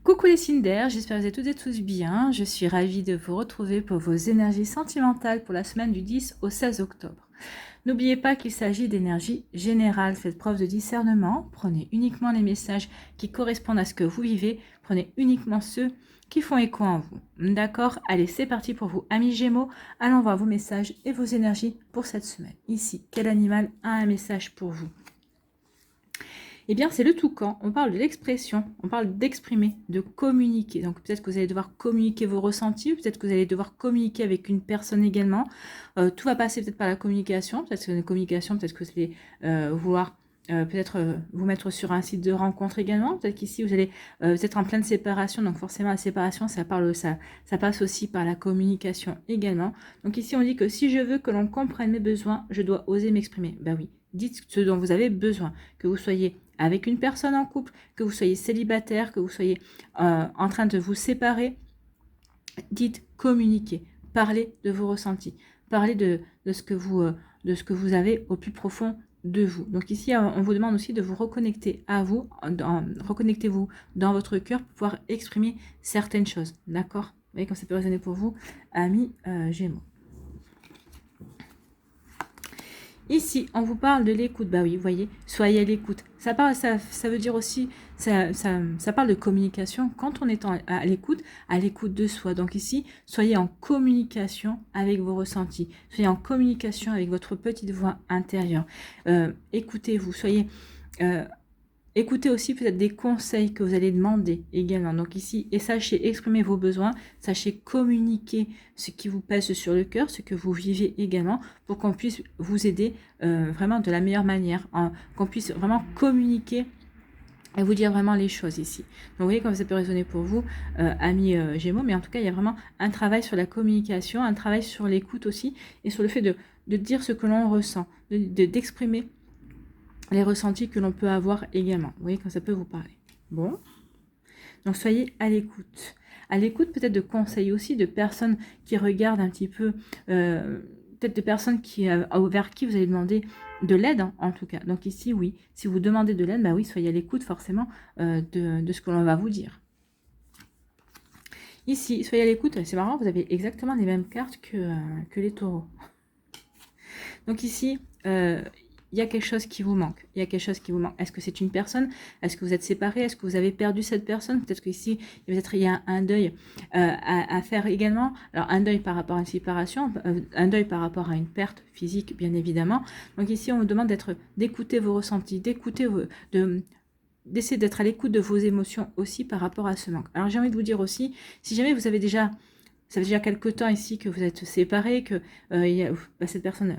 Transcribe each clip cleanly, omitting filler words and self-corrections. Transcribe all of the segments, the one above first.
Coucou les signes d'air, j'espère que vous êtes toutes et tous bien. Je suis ravie de vous retrouver pour vos énergies sentimentales pour la semaine du 10 au 16 octobre. N'oubliez pas qu'il s'agit d'énergie générale. Faites preuve de discernement. Prenez uniquement les messages qui correspondent à ce que vous vivez. Prenez uniquement ceux qui font écho en vous. D'accord? Allez, c'est parti pour vous, amis Gémeaux. Allons voir vos messages et vos énergies pour cette semaine. Ici, quel animal a un message pour vous? Eh bien, c'est le toucan. On parle de l'expression, on parle d'exprimer, de communiquer. Donc, peut-être que vous allez devoir communiquer vos ressentis, peut-être que vous allez devoir communiquer avec une personne également. Tout va passer peut-être par la communication. Peut-être que c'est une communication, peut-être que vous allez vouloir peut-être vous mettre sur un site de rencontre également. Peut-être qu'ici, vous allez être en pleine séparation. Donc, forcément, la séparation, ça passe aussi par la communication également. Donc, ici, on dit que si je veux que l'on comprenne mes besoins, je dois oser m'exprimer. Ben oui, dites ce dont vous avez besoin, que vous soyez avec une personne en couple, que vous soyez célibataire, que vous soyez en train de vous séparer, dites, communiquez, parlez de vos ressentis, parlez de ce que vous avez au plus profond de vous. Donc ici, on vous demande aussi de vous reconnecter à vous, reconnectez-vous dans votre cœur pour pouvoir exprimer certaines choses, d'accord? Vous voyez comme ça peut résonner pour vous, amis Gémeaux. Ici, on vous parle de l'écoute. Bah oui, vous voyez, soyez à l'écoute. Ça veut dire aussi, ça parle de communication quand on est à l'écoute de soi. Donc ici, soyez en communication avec vos ressentis. Soyez en communication avec votre petite voix intérieure. Écoutez-vous, écoutez aussi peut-être des conseils que vous allez demander également. Donc ici, et sachez exprimer vos besoins, sachez communiquer ce qui vous pèse sur le cœur, ce que vous vivez également, pour qu'on puisse vous aider vraiment de la meilleure manière, qu'on puisse vraiment communiquer et vous dire vraiment les choses ici. Donc vous voyez comme ça peut résonner pour vous, amis Gémeaux, mais en tout cas, il y a vraiment un travail sur la communication, un travail sur l'écoute aussi, et sur le fait de dire ce que l'on ressent, d'exprimer les ressentis que l'on peut avoir également. Vous voyez, quand ça peut vous parler. Bon. Donc, soyez à l'écoute. À l'écoute peut-être de conseils aussi, de personnes qui regardent un petit peu, peut-être de personnes vers qui vous allez demander de l'aide, hein, en tout cas. Donc ici, oui, si vous demandez de l'aide, bah oui, soyez à l'écoute forcément de ce que l'on va vous dire. Ici, soyez à l'écoute, c'est marrant, vous avez exactement les mêmes cartes que les taureaux. Donc ici, il y a quelque chose qui vous manque. Il y a quelque chose qui vous manque. Est-ce que c'est une personne? Est-ce que vous êtes séparés? Est-ce que vous avez perdu cette personne? Peut-être qu'ici, peut-être il y a un deuil à faire également. Alors, un deuil par rapport à une séparation, un deuil par rapport à une perte physique, bien évidemment. Donc ici, on vous demande d'écouter vos ressentis, d'essayer d'être à l'écoute de vos émotions aussi par rapport à ce manque. Alors, j'ai envie de vous dire aussi, si jamais vous avez déjà... Ça fait déjà quelques temps ici que vous êtes séparés, que cette personne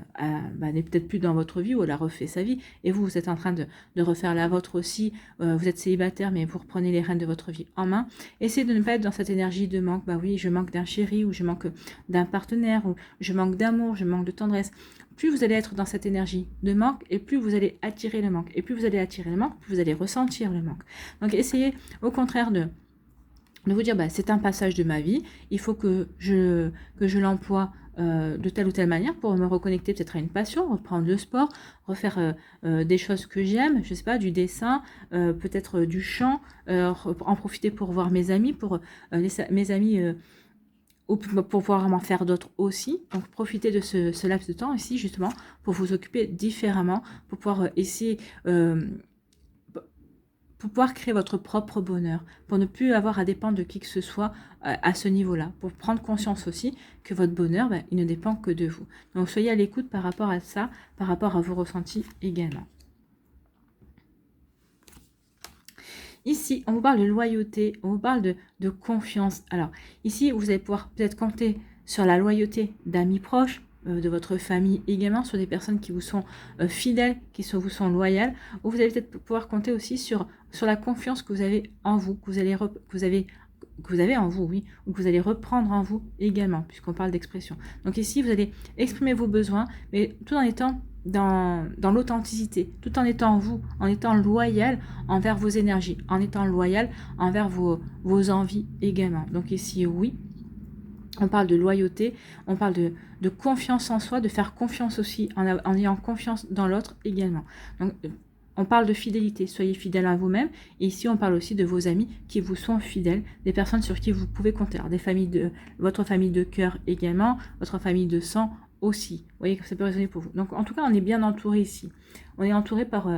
n'est peut-être plus dans votre vie ou elle a refait sa vie. Et vous êtes en train de refaire la vôtre aussi. Vous êtes célibataire, mais vous reprenez les rênes de votre vie en main. Essayez de ne pas être dans cette énergie de manque. Bah oui, je manque d'un chéri ou je manque d'un partenaire ou je manque d'amour, je manque de tendresse. Plus vous allez être dans cette énergie de manque et plus vous allez attirer le manque. Et plus vous allez attirer le manque, plus vous allez ressentir le manque. Donc essayez au contraire de vous dire, c'est un passage de ma vie, il faut que je l'emploie de telle ou telle manière pour me reconnecter peut-être à une passion, reprendre le sport, refaire des choses que j'aime, je sais pas, du dessin, peut-être du chant, en profiter pour voir mes amis, pour mes amis, ou pour pouvoir vraiment faire d'autres aussi. Donc profitez de ce laps de temps ici justement pour vous occuper différemment, pour pouvoir essayer... pour pouvoir créer votre propre bonheur, pour ne plus avoir à dépendre de qui que ce soit à ce niveau-là, pour prendre conscience aussi que votre bonheur, il ne dépend que de vous. Donc soyez à l'écoute par rapport à ça, par rapport à vos ressentis également. Ici, on vous parle de loyauté, on vous parle de confiance. Alors ici, vous allez pouvoir peut-être compter sur la loyauté d'amis proches, de votre famille également, sur des personnes qui vous sont fidèles, qui vous sont loyales, ou vous allez peut-être pouvoir compter aussi sur la confiance que vous avez en vous, que vous avez en vous, oui, ou que vous allez reprendre en vous également, puisqu'on parle d'expression. Donc ici, vous allez exprimer vos besoins, mais tout en étant dans l'authenticité, tout en étant vous, en étant loyal envers vos énergies, en étant loyal envers vos envies également. Donc ici, oui, on parle de loyauté, on parle de confiance en soi, de faire confiance aussi, en ayant confiance dans l'autre également. Donc, on parle de fidélité, soyez fidèles à vous-même. Et ici, on parle aussi de vos amis qui vous sont fidèles, des personnes sur qui vous pouvez compter. Alors, votre famille de cœur également, votre famille de sang aussi. Vous voyez que ça peut résonner pour vous. Donc, en tout cas, on est bien entouré ici. On est entouré par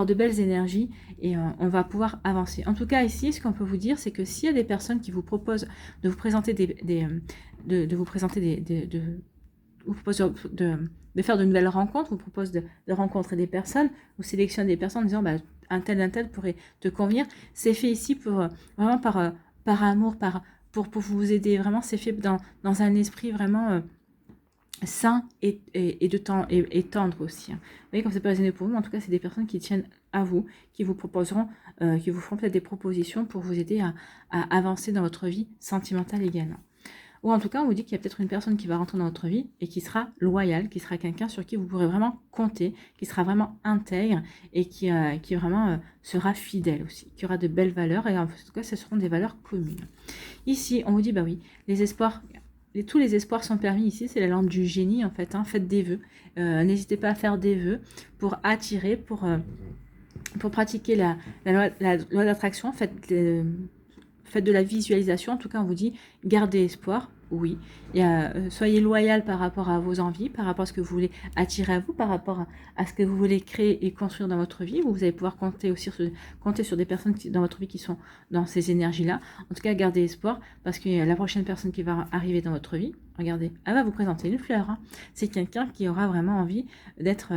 de belles énergies et on va pouvoir avancer. En tout cas, ici, ce qu'on peut vous dire, c'est que s'il y a des personnes qui vous proposent de vous présenter vous propose de faire de nouvelles rencontres, vous propose de rencontrer des personnes, vous sélectionnez des personnes en disant bah, un tel pourrait te convenir. C'est fait ici pour vraiment par amour, pour vous aider. Vraiment, c'est fait dans un esprit vraiment sain et de temps et tendre aussi. Vous voyez, comme ça peut résonner pour vous, en tout cas, c'est des personnes qui tiennent à vous, qui vous proposeront, qui vous feront peut-être des propositions pour vous aider à avancer dans votre vie sentimentale également. Ou en tout cas, on vous dit qu'il y a peut-être une personne qui va rentrer dans votre vie et qui sera loyale, qui sera quelqu'un sur qui vous pourrez vraiment compter, qui sera vraiment intègre et qui vraiment sera fidèle aussi, qui aura de belles valeurs et en tout cas, ce seront des valeurs communes. Ici, on vous dit, bah oui, les espoirs, tous les espoirs sont permis ici, c'est la lampe du génie en fait, hein, faites des vœux, n'hésitez pas à faire des vœux pour attirer, pour pratiquer la loi d'attraction, faites de la visualisation, en tout cas on vous dit gardez espoir, oui, et soyez loyal par rapport à vos envies, par rapport à ce que vous voulez attirer à vous, par rapport à ce que vous voulez créer et construire dans votre vie. Vous allez pouvoir compter sur des personnes dans votre vie qui sont dans ces énergies-là. En tout cas, gardez espoir parce que la prochaine personne qui va arriver dans votre vie, regardez, elle va vous présenter une fleur. Hein. C'est quelqu'un qui aura vraiment envie d'être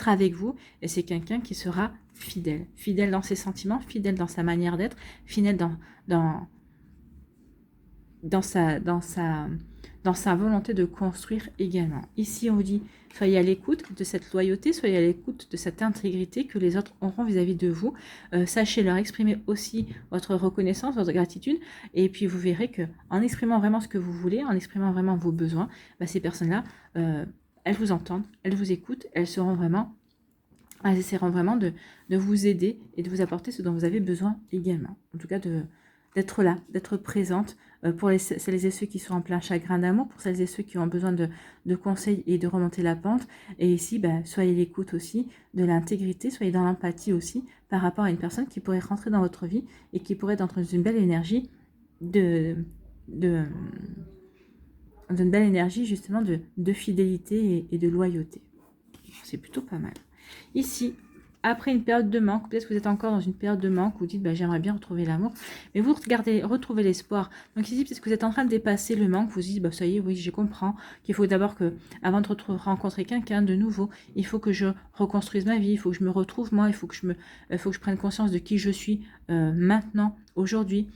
avec vous et c'est quelqu'un qui sera fidèle dans ses sentiments, fidèle dans sa manière d'être, fidèle dans sa volonté de construire également. Ici, on vous dit, soyez à l'écoute de cette loyauté, soyez à l'écoute de cette intégrité que les autres auront vis-à-vis de vous. Sachez leur exprimer aussi votre reconnaissance, votre gratitude, et puis vous verrez que en exprimant vraiment ce que vous voulez, en exprimant vraiment vos besoins, bah, ces personnes-là, elles vous entendent, elles vous écoutent, elles essaieront vraiment de vous aider et de vous apporter ce dont vous avez besoin également. En tout cas, d'être là, d'être présente pour celles et ceux qui sont en plein chagrin d'amour, pour celles et ceux qui ont besoin de conseils et de remonter la pente. Et ici, soyez l'écoute aussi de l'intégrité, soyez dans l'empathie aussi par rapport à une personne qui pourrait rentrer dans votre vie et qui pourrait être dans une belle énergie une belle énergie justement de fidélité et de loyauté. C'est plutôt pas mal. Ici, après une période de manque, peut-être que vous êtes encore dans une période de manque, vous dites j'aimerais bien retrouver l'amour, mais vous retrouvez l'espoir. Donc ici, peut-être que vous êtes en train de dépasser le manque, vous dites ça y est, oui, je comprends qu'il faut d'abord que, avant de rencontrer quelqu'un de nouveau, il faut que je reconstruise ma vie, il faut que je me retrouve moi, il faut que je prenne conscience de qui je suis maintenant, aujourd'hui.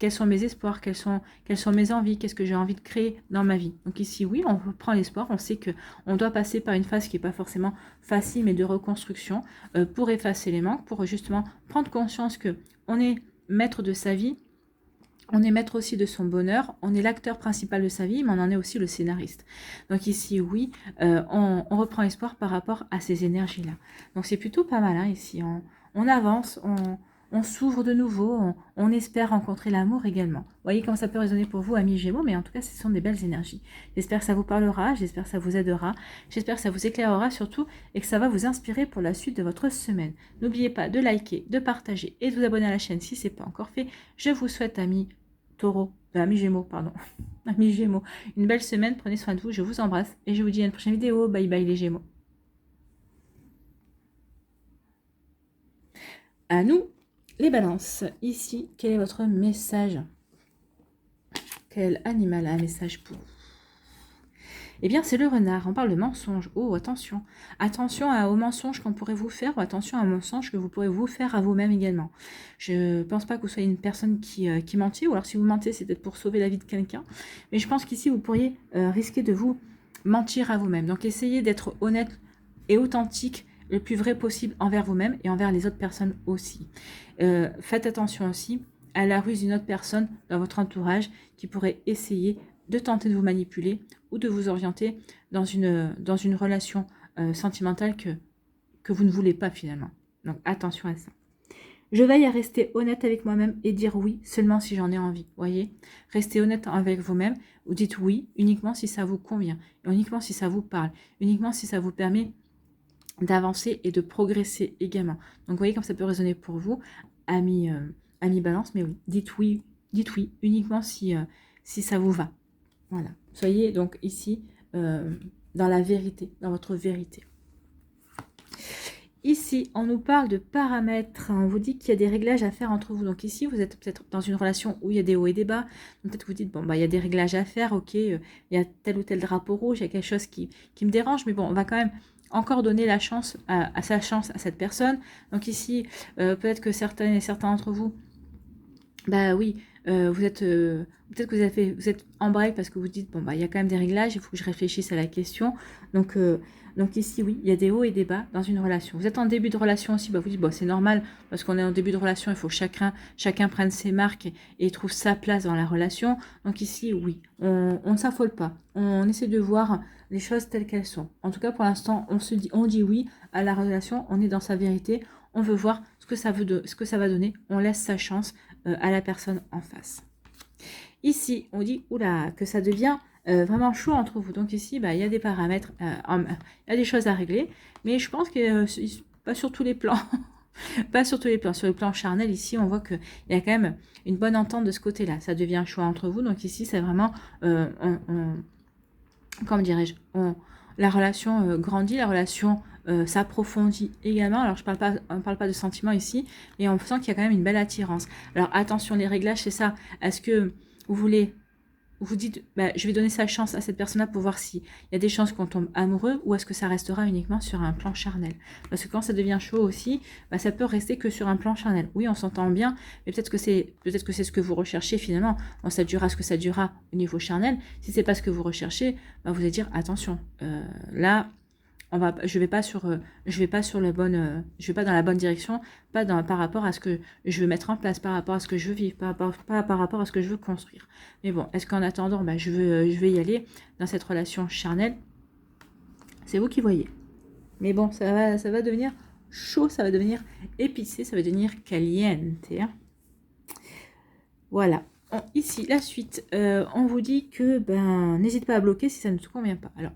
Quels sont mes espoirs, quelles sont mes envies, qu'est-ce que j'ai envie de créer dans ma vie. Donc ici, oui, on prend l'espoir, on sait qu'on doit passer par une phase qui n'est pas forcément facile, mais de reconstruction pour effacer les manques, pour justement prendre conscience qu'on est maître de sa vie, on est maître aussi de son bonheur, on est l'acteur principal de sa vie, mais on en est aussi le scénariste. Donc ici, oui, on reprend espoir par rapport à ces énergies-là. Donc c'est plutôt pas mal, hein, ici. On avance, on s'ouvre de nouveau, on espère rencontrer l'amour également. Vous voyez comment ça peut résonner pour vous, amis Gémeaux, mais en tout cas, ce sont des belles énergies. J'espère que ça vous parlera, j'espère que ça vous aidera, j'espère que ça vous éclairera surtout et que ça va vous inspirer pour la suite de votre semaine. N'oubliez pas de liker, de partager et de vous abonner à la chaîne si ce n'est pas encore fait. Je vous souhaite, amis amis Gémeaux, pardon, amis Gémeaux, une belle semaine, prenez soin de vous, je vous embrasse et je vous dis à une prochaine vidéo. Bye bye les Gémeaux. À nous les balances, ici, quel est votre message? Quel animal a un message pour vous? Eh bien, c'est le renard. On parle de mensonge. Oh, attention. Attention aux mensonges qu'on pourrait vous faire ou attention aux mensonges que vous pourrez vous faire à vous-même également. Je ne pense pas que vous soyez une personne qui mentit, ou alors si vous mentez, c'est peut-être pour sauver la vie de quelqu'un. Mais je pense qu'ici, vous pourriez risquer de vous mentir à vous-même. Donc, essayez d'être honnête et authentique le plus vrai possible envers vous-même et envers les autres personnes aussi. Faites attention aussi à la ruse d'une autre personne dans votre entourage qui pourrait essayer de tenter de vous manipuler ou de vous orienter dans une relation sentimentale que vous ne voulez pas finalement. Donc attention à ça. Je veille à rester honnête avec moi-même et dire oui seulement si j'en ai envie. Voyez, restez honnête avec vous-même. Vous dites oui uniquement si ça vous convient, uniquement si ça vous parle, uniquement si ça vous permet d'avancer et de progresser également. Donc vous voyez comme ça peut résonner pour vous, amis, amis balance, mais oui, dites oui, uniquement si ça vous va. Voilà, soyez donc ici dans la vérité, dans votre vérité. Ici, on nous parle de paramètres, on vous dit qu'il y a des réglages à faire entre vous. Donc ici, vous êtes peut-être dans une relation où il y a des hauts et des bas. Peut-être que vous dites, bon, bah, il y a des réglages à faire, ok, il y a tel ou tel drapeau rouge, il y a quelque chose qui me dérange, mais bon, on va quand même encore donner la chance à sa chance à cette personne. Donc ici, peut-être que certaines et certains d'entre vous, bah oui, vous êtes peut-être que vous êtes en break parce que vous dites bon bah il y a quand même des réglages, il faut que je réfléchisse à la question. Donc ici oui, il y a des hauts et des bas dans une relation. Vous êtes en début de relation aussi, bah vous dites bon c'est normal parce qu'on est en début de relation, il faut que chacun prenne ses marques et trouve sa place dans la relation. Donc ici oui, on ne s'affole pas, on essaie de voir les choses telles qu'elles sont. En tout cas pour l'instant on dit oui à la relation, on est dans sa vérité, on veut voir ce que ça va donner, on laisse sa chance à la personne en face. Ici, on dit oula, que ça devient vraiment chaud entre vous. Donc ici, bah, il y a des paramètres, il y a des choses à régler, mais je pense que pas sur tous les plans. Pas sur tous les plans. Sur le plan charnel, ici, on voit qu'il y a quand même une bonne entente de ce côté-là. Ça devient chaud entre vous. Donc ici, c'est vraiment, comment dirais-je, la relation grandit, la relation s'approfondit également. Alors, on ne parle pas de sentiments ici, mais on sent qu'il y a quand même une belle attirance. Alors, attention, les réglages, c'est ça. Est-ce que vous dites, bah, je vais donner sa chance à cette personne-là pour voir s'il y a des chances qu'on tombe amoureux ou est-ce que ça restera uniquement sur un plan charnel. Parce que quand ça devient chaud aussi, bah, ça peut rester que sur un plan charnel. Oui, on s'entend bien, mais peut-être que c'est ce que vous recherchez finalement. Bon, ça durera ce que ça durera au niveau charnel. Si c'est pas ce que vous recherchez, bah, vous allez dire attention. Là, je vais pas dans la bonne direction, par rapport à ce que je veux mettre en place, par rapport à ce que je veux vivre, pas par rapport à ce que je veux construire. Mais bon, est-ce qu'en attendant, bah, je vais y aller dans cette relation charnelle? C'est vous qui voyez. Mais bon, ça va devenir chaud, ça va devenir épicé, ça va devenir caliente. Hein. Voilà. Ici, la suite, on vous dit que n'hésite pas à bloquer si ça ne te convient pas. Alors,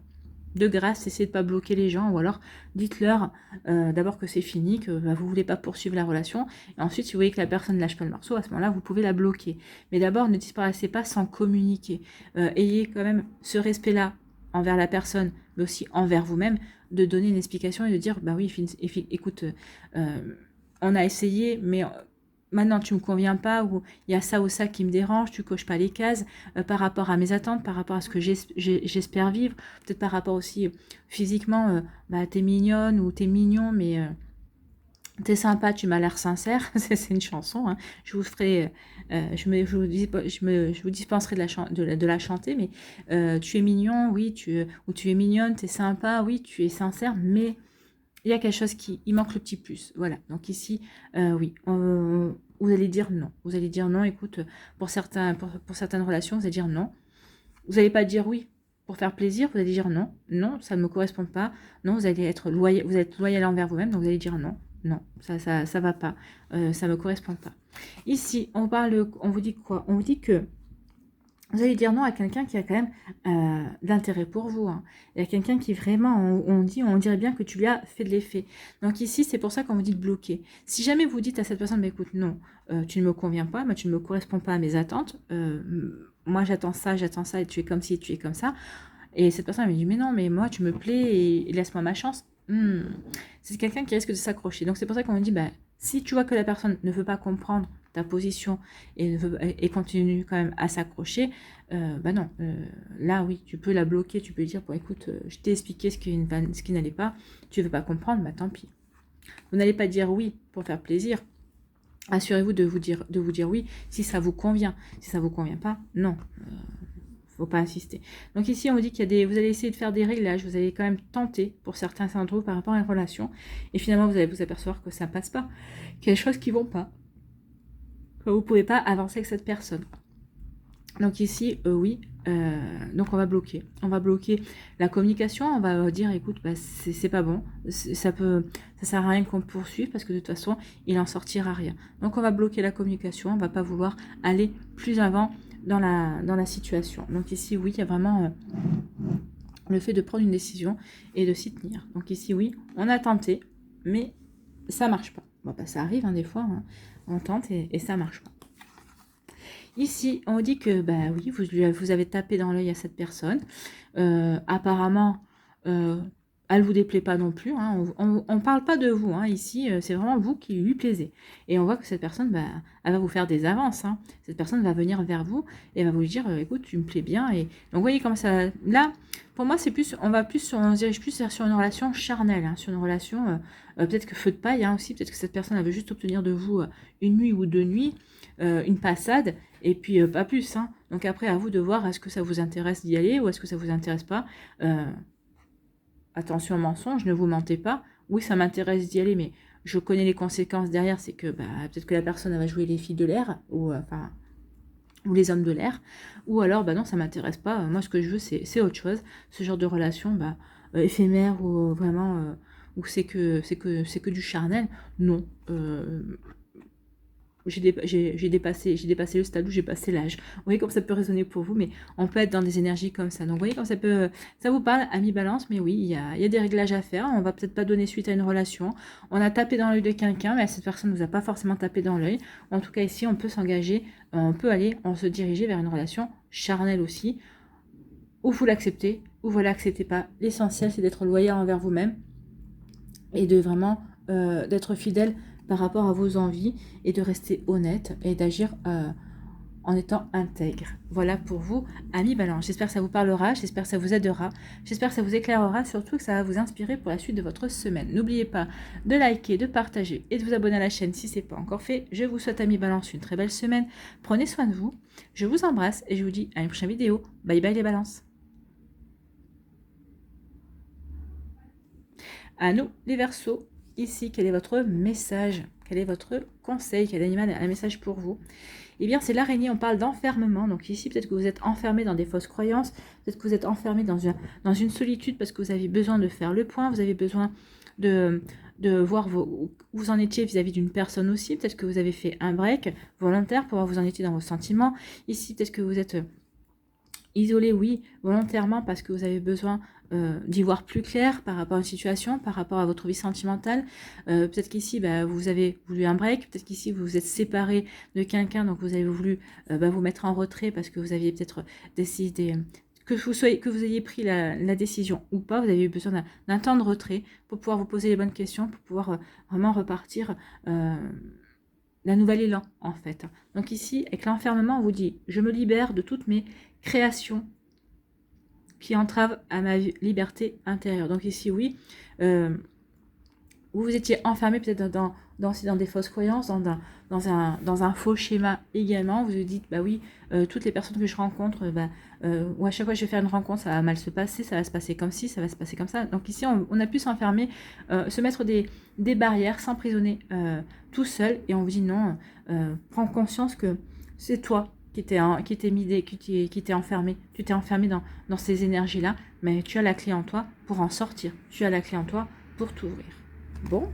de grâce, essayez de ne pas bloquer les gens, ou alors dites-leur d'abord que c'est fini, que vous ne voulez pas poursuivre la relation, et ensuite si vous voyez que la personne ne lâche pas le morceau, à ce moment-là vous pouvez la bloquer. Mais d'abord ne disparaissez pas sans communiquer. Ayez quand même ce respect-là envers la personne, mais aussi envers vous-même, de donner une explication et de dire, bah oui, écoute, on a essayé, mais maintenant tu me conviens pas, ou il y a ça ou ça qui me dérange, tu coches pas les cases par rapport à mes attentes, par rapport à ce que j'espère vivre, peut-être par rapport aussi physiquement, t'es mignonne ou t'es mignon, mais t'es sympa, tu m'as l'air sincère. C'est une chanson, hein. Je vous ferai, je vous dispenserai de la chanter, mais tu es mignon, oui, ou tu es mignonne, t'es sympa, oui, tu es sincère, mais il y a quelque chose il manque le petit plus. Voilà. Donc ici, oui, vous allez dire non. Vous allez dire non. Écoute, pour certaines relations, vous allez dire non. Vous n'allez pas dire oui pour faire plaisir. Vous allez dire non. Non, ça ne me correspond pas. Non, vous allez être loyal. Vous êtes loyal envers vous-même. Donc vous allez dire non. Non, ça va pas. Ça me correspond pas. Ici, on vous dit quoi? On vous dit que vous allez dire non à quelqu'un qui a quand même d'intérêt pour vous. Hein. Il y a quelqu'un qui vraiment, on dirait bien que tu lui as fait de l'effet. Donc ici, c'est pour ça qu'on vous dit de bloquer. Si jamais vous dites à cette personne, bah, écoute, non, tu ne me conviens pas, tu ne me corresponds pas à mes attentes, moi j'attends ça, et tu es comme ci, tu es comme ça. Et cette personne elle me dit, mais non, mais moi tu me plais et laisse-moi ma chance. C'est quelqu'un qui risque de s'accrocher. Donc c'est pour ça qu'on me dit, si tu vois que la personne ne veut pas comprendre ta position et continue quand même à s'accrocher, non, là oui, tu peux la bloquer, tu peux dire, bon écoute, je t'ai expliqué ce qui n'allait pas, tu veux pas comprendre, tant pis. Vous n'allez pas dire oui pour faire plaisir, assurez-vous de vous dire oui si ça vous convient. Si ça vous convient pas, non. Faut pas insister. Donc ici, on vous dit qu'il y a vous allez essayer de faire des réglages, vous allez quand même tenter pour certains d'entre vous par rapport à une relation, et finalement vous allez vous apercevoir que ça passe pas, qu'il y a des choses qui vont pas, que vous pouvez pas avancer avec cette personne. Donc ici, oui, donc on va bloquer la communication, on va dire, écoute, c'est pas bon, ça sert à rien qu'on poursuive parce que de toute façon, il en sortira rien. Donc on va bloquer la communication, on va pas vouloir aller plus avant dans la situation. Donc ici, oui, il y a vraiment le fait de prendre une décision et de s'y tenir. Donc ici, oui, on a tenté, mais ça marche pas. Bon, bah, ça arrive des fois, hein. On tente et ça marche pas. Ici, on dit que, bah oui, vous avez tapé dans l'œil à cette personne. Apparemment, elle vous déplaît pas non plus. Hein. On parle pas de vous. Hein. Ici, c'est vraiment vous qui lui plaisez. Et on voit que cette personne, bah, elle va vous faire des avances. Hein. Cette personne va venir vers vous et va vous dire, écoute, tu me plais bien. Et donc, vous voyez comme ça. Là, pour moi, c'est plus, on se dirige plus sur une relation charnelle, hein, sur une relation, peut-être que feu de paille hein, aussi. Peut-être que cette personne, elle veut juste obtenir de vous une nuit ou 2 nuits, une passade. Et puis, pas plus. Hein. Donc après, à vous de voir, est-ce que ça vous intéresse d'y aller ou est-ce que ça vous intéresse pas. Attention au mensonge, ne vous mentez pas. Oui, ça m'intéresse d'y aller, mais je connais les conséquences derrière. C'est que bah, peut-être que la personne elle va jouer les filles de l'air ou les hommes de l'air. Ou alors, bah non, ça m'intéresse pas. Moi, ce que je veux, c'est autre chose. Ce genre de relation bah, éphémère ou vraiment... où c'est que du charnel. Non. J'ai dépassé le stade où j'ai passé l'âge. Vous voyez comme ça peut résonner pour vous, mais on peut être dans des énergies comme ça. Donc vous voyez comme ça vous parle, ami balance, mais oui, il y a des réglages à faire. On va peut-être pas donner suite à une relation. On a tapé dans l'œil de quelqu'un, mais cette personne ne nous a pas forcément tapé dans l'œil. En tout cas ici, on peut s'engager, on se diriger vers une relation charnelle aussi, où vous l'acceptez, ou vous l'acceptez pas. L'essentiel, c'est d'être loyal envers vous-même et de vraiment d'être fidèle par rapport à vos envies et de rester honnête et d'agir en étant intègre. Voilà pour vous, amis balance. J'espère que ça vous parlera, j'espère que ça vous aidera, j'espère que ça vous éclairera, surtout que ça va vous inspirer pour la suite de votre semaine. N'oubliez pas de liker, de partager et de vous abonner à la chaîne si ce n'est pas encore fait. Je vous souhaite, amis balance, une très belle semaine. Prenez soin de vous, je vous embrasse et je vous dis à une prochaine vidéo. Bye bye les balances. À nous les Verseaux. Ici, quel est votre message? Quel est votre conseil? Quel animal a un message pour vous? Eh bien, c'est l'araignée, on parle d'enfermement. Donc ici, peut-être que vous êtes enfermé dans des fausses croyances, peut-être que vous êtes enfermé dans une solitude parce que vous avez besoin de faire le point, vous avez besoin de voir où vous en étiez vis-à-vis d'une personne aussi. Peut-être que vous avez fait un break volontaire pour voir où vous en étiez dans vos sentiments. Ici, peut-être que vous êtes isolé, oui, volontairement parce que vous avez besoin d'y voir plus clair par rapport à une situation, par rapport à votre vie sentimentale. Peut-être qu'ici, bah, vous avez voulu un break. Peut-être qu'ici, vous vous êtes séparé de quelqu'un, donc vous avez voulu vous mettre en retrait parce que vous aviez peut-être décidé... que vous ayez pris la décision ou pas, vous avez eu besoin d'un temps de retrait pour pouvoir vous poser les bonnes questions, pour pouvoir vraiment repartir d'un nouvel élan, en fait. Donc ici, avec l'enfermement, on vous dit, je me libère de toutes mes créations qui entravent à ma liberté intérieure. Donc ici, oui, vous étiez enfermé peut-être dans des fausses croyances, dans un faux schéma également. Vous vous dites, bah oui, toutes les personnes que je rencontre, ou à chaque fois que je vais faire une rencontre, ça va mal se passer, ça va se passer comme ci, ça va se passer comme ça. Donc ici, on a pu s'enfermer, se mettre des barrières, s'emprisonner tout seul, et on vous dit non, prends conscience que c'est toi qui t'es enfermé. Tu t'es enfermé dans ces énergies-là, mais tu as la clé en toi pour en sortir. Tu as la clé en toi pour t'ouvrir. Bon.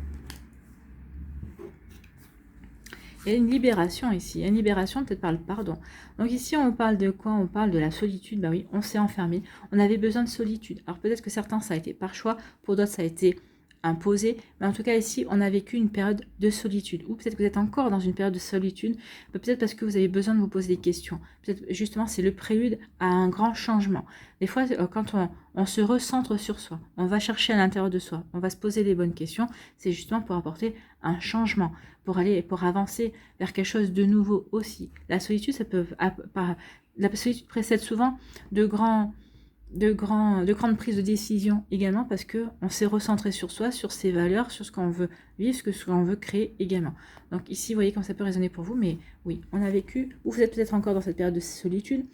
Il y a une libération ici. Il y a une libération peut-être par le pardon. Donc ici, on parle de quoi? On parle de la solitude. Bah oui, on s'est enfermé. On avait besoin de solitude. Alors peut-être que certains, ça a été par choix. Pour d'autres, ça a été imposé. Mais en tout cas, ici, on a vécu une période de solitude. Ou peut-être que vous êtes encore dans une période de solitude. Peut-être parce que vous avez besoin de vous poser des questions. Peut-être justement, c'est le prélude à un grand changement. Des fois, quand on se recentre sur soi, on va chercher à l'intérieur de soi, on va se poser les bonnes questions, c'est justement pour apporter un changement, pour avancer vers quelque chose de nouveau aussi. La solitude, la solitude précède souvent de grandes prises de décision également parce que on s'est recentré sur soi, sur ses valeurs, sur ce qu'on veut vivre, ce qu'on veut créer également. Donc ici, vous voyez comme ça peut résonner pour vous, mais oui, on a vécu, ou vous êtes peut-être encore dans cette période de solitude,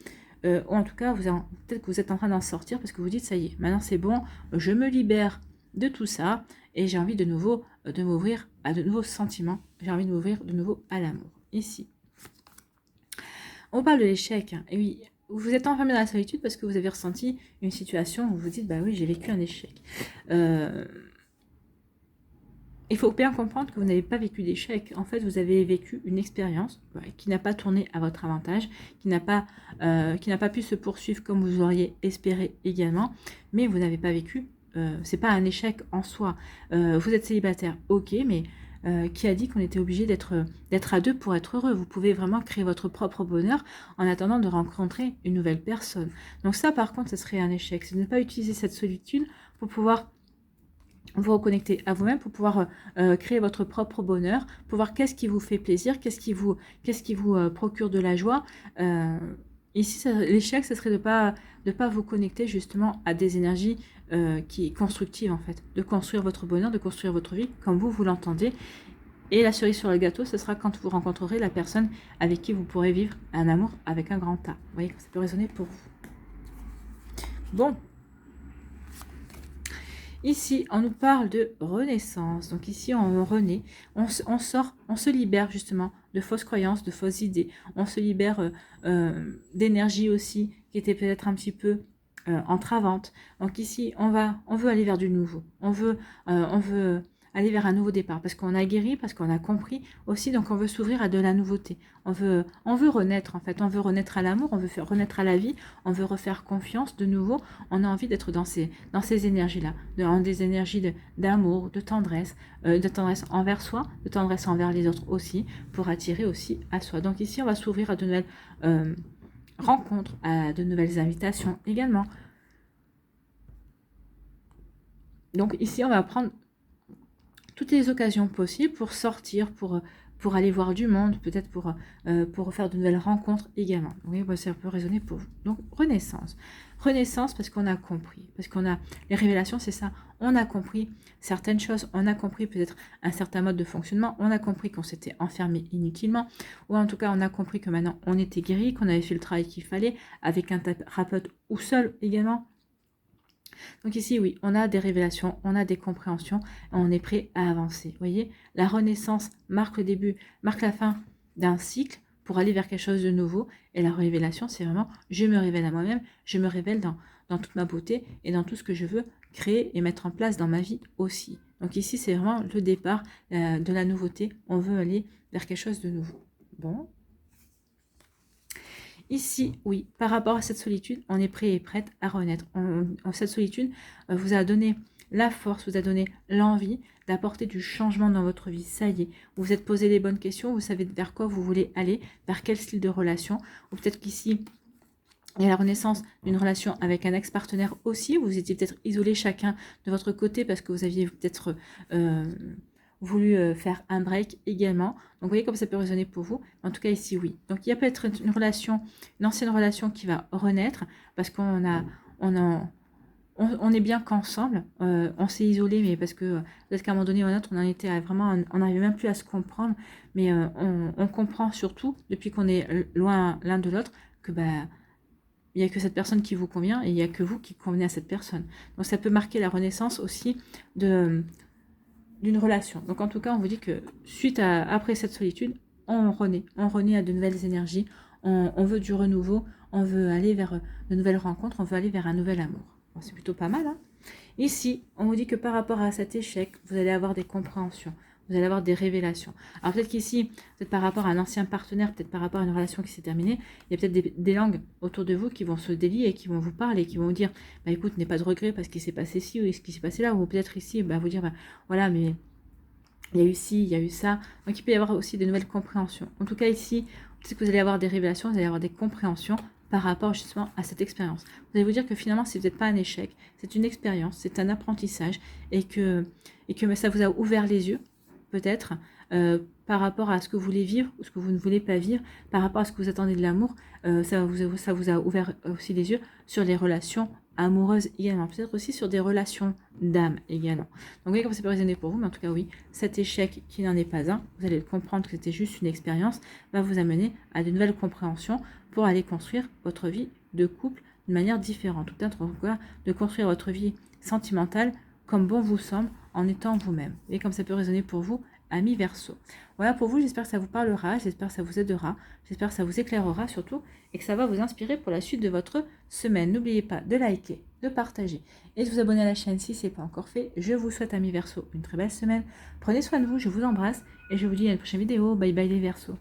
ou en tout cas, peut-être que vous êtes en train d'en sortir parce que vous dites, ça y est, maintenant c'est bon, je me libère de tout ça et j'ai envie de nouveau de m'ouvrir à de nouveaux sentiments, j'ai envie de m'ouvrir de nouveau à l'amour. Ici, on parle de l'échec, hein, et oui, vous êtes enfermé dans la solitude parce que vous avez ressenti une situation où vous vous dites, bah oui, j'ai vécu un échec. il faut bien comprendre que vous n'avez pas vécu d'échec. En fait, vous avez vécu une expérience qui n'a pas tourné à votre avantage, qui n'a pas pu se poursuivre comme vous auriez espéré également, mais vous n'avez pas vécu. C'est pas un échec en soi. Vous êtes célibataire, ok, mais qui a dit qu'on était obligé d'être à deux pour être heureux? Vous pouvez vraiment créer votre propre bonheur en attendant de rencontrer une nouvelle personne. Donc ça, par contre, ce serait un échec. C'est de ne pas utiliser cette solitude pour pouvoir vous reconnecter à vous-même, pour pouvoir créer votre propre bonheur, pour voir qu'est-ce qui vous fait plaisir, qu'est-ce qui vous procure de la joie. Ici, l'échec, ce serait de pas vous connecter justement à des énergies qui est constructive en fait, de construire votre bonheur, de construire votre vie comme vous l'entendez. Et la cerise sur le gâteau, ce sera quand vous rencontrerez la personne avec qui vous pourrez vivre un amour avec un grand A. Vous voyez que ça peut résonner pour vous. Bon. Ici, on nous parle de renaissance. Donc ici, on renaît, on sort, on se libère justement de fausses croyances, de fausses idées. On se libère d'énergie aussi qui était peut-être un petit peu entravante. Donc ici, on veut aller vers du nouveau. On veut aller vers un nouveau départ parce qu'on a guéri, parce qu'on a compris aussi. Donc on veut s'ouvrir à de la nouveauté. On veut renaître en fait. On veut renaître à l'amour. On veut faire renaître à la vie. On veut refaire confiance de nouveau. On a envie d'être dans ces énergies-là, dans des énergies d'amour, de tendresse envers soi, de tendresse envers les autres aussi, pour attirer aussi à soi. Donc ici, on va s'ouvrir à de nouvelles rencontres, à de nouvelles invitations également. Donc ici, on va prendre toutes les occasions possibles pour sortir, pour aller voir du monde, peut-être pour faire de nouvelles rencontres également. Oui, bah, ça peut résonner pour vous. Donc, renaissance. Renaissance parce qu'on a compris. Parce qu'on a... Les révélations, c'est ça. On a compris certaines choses. On a compris peut-être un certain mode de fonctionnement. On a compris qu'on s'était enfermé inutilement. Ou en tout cas, on a compris que maintenant, on était guéri, qu'on avait fait le travail qu'il fallait, avec un thérapeute ou seul également. Donc ici, oui, on a des révélations, on a des compréhensions, on est prêt à avancer. Vous voyez, la renaissance marque le début, marque la fin d'un cycle pour aller vers quelque chose de nouveau. Et la révélation, c'est vraiment, je me révèle à moi-même, je me révèle dans toute ma beauté et dans tout ce que je veux créer et mettre en place dans ma vie aussi. Donc ici, c'est vraiment le départ de la nouveauté. On veut aller vers quelque chose de nouveau. Bon. Ici, oui, par rapport à cette solitude, on est prêt et prête à renaître. Cette solitude vous a donné la force, vous a donné l'envie d'apporter du changement dans votre vie. Ça y est, vous vous êtes posé les bonnes questions, vous savez vers quoi vous voulez aller, vers quel style de relation. Ou peut-être qu'ici, il y a la renaissance d'une relation avec un ex-partenaire aussi. Vous étiez peut-être isolés chacun de votre côté parce que vous aviez peut-être... voulu faire un break également. Donc vous voyez comme ça peut résonner pour vous. En tout cas ici oui. Donc il y a peut-être une ancienne relation qui va renaître parce qu'on est bien qu'ensemble. On s'est isolé, mais parce que peut-être qu'à un moment donné ou à un autre, on en était on n'arrivait même plus à se comprendre. Mais on comprend surtout depuis qu'on est loin l'un de l'autre que il n'y a que cette personne qui vous convient et il n'y a que vous qui convenez à cette personne. Donc ça peut marquer la renaissance aussi d'une relation. Donc en tout cas, on vous dit que après cette solitude, on renaît à de nouvelles énergies, on veut du renouveau, on veut aller vers de nouvelles rencontres, on veut aller vers un nouvel amour. Bon, c'est plutôt pas mal, hein. Ici, on vous dit que par rapport à cet échec, vous allez avoir des compréhensions, vous allez avoir des révélations. Alors peut-être qu'ici, peut-être par rapport à un ancien partenaire, peut-être par rapport à une relation qui s'est terminée, il y a peut-être des langues autour de vous qui vont se délier et qui vont vous parler, qui vont vous dire, bah écoute, n'aie pas de regret parce qu'il s'est passé ci ou ce qui s'est passé là, ou peut-être ici, bah vous dire, bah voilà, mais il y a eu ci, il y a eu ça. Donc il peut y avoir aussi de nouvelles compréhensions. En tout cas ici, peut-être que vous allez avoir des révélations, vous allez avoir des compréhensions par rapport justement à cette expérience. Vous allez vous dire que finalement, ce n'est peut-être pas un échec, c'est une expérience, c'est un apprentissage et que ça vous a ouvert les yeux peut-être par rapport à ce que vous voulez vivre ou ce que vous ne voulez pas vivre, par rapport à ce que vous attendez de l'amour, ça vous a ouvert aussi les yeux sur les relations amoureuses également, peut-être aussi sur des relations d'âme également. Donc vous voyez comme ça peut résonner pour vous, mais en tout cas oui, cet échec qui n'en est pas un, vous allez comprendre que c'était juste une expérience, va vous amener à de nouvelles compréhensions pour aller construire votre vie de couple d'une manière différente, ou peut-être de construire votre vie sentimentale comme bon vous semble en étant vous-même. Et comme ça peut résonner pour vous, amis Verseau. Voilà pour vous, j'espère que ça vous parlera, j'espère que ça vous aidera, j'espère que ça vous éclairera surtout et que ça va vous inspirer pour la suite de votre semaine. N'oubliez pas de liker, de partager et de vous abonner à la chaîne si ce n'est pas encore fait. Je vous souhaite, amis Verseau, une très belle semaine. Prenez soin de vous, je vous embrasse et je vous dis à une prochaine vidéo. Bye bye les Verseaux.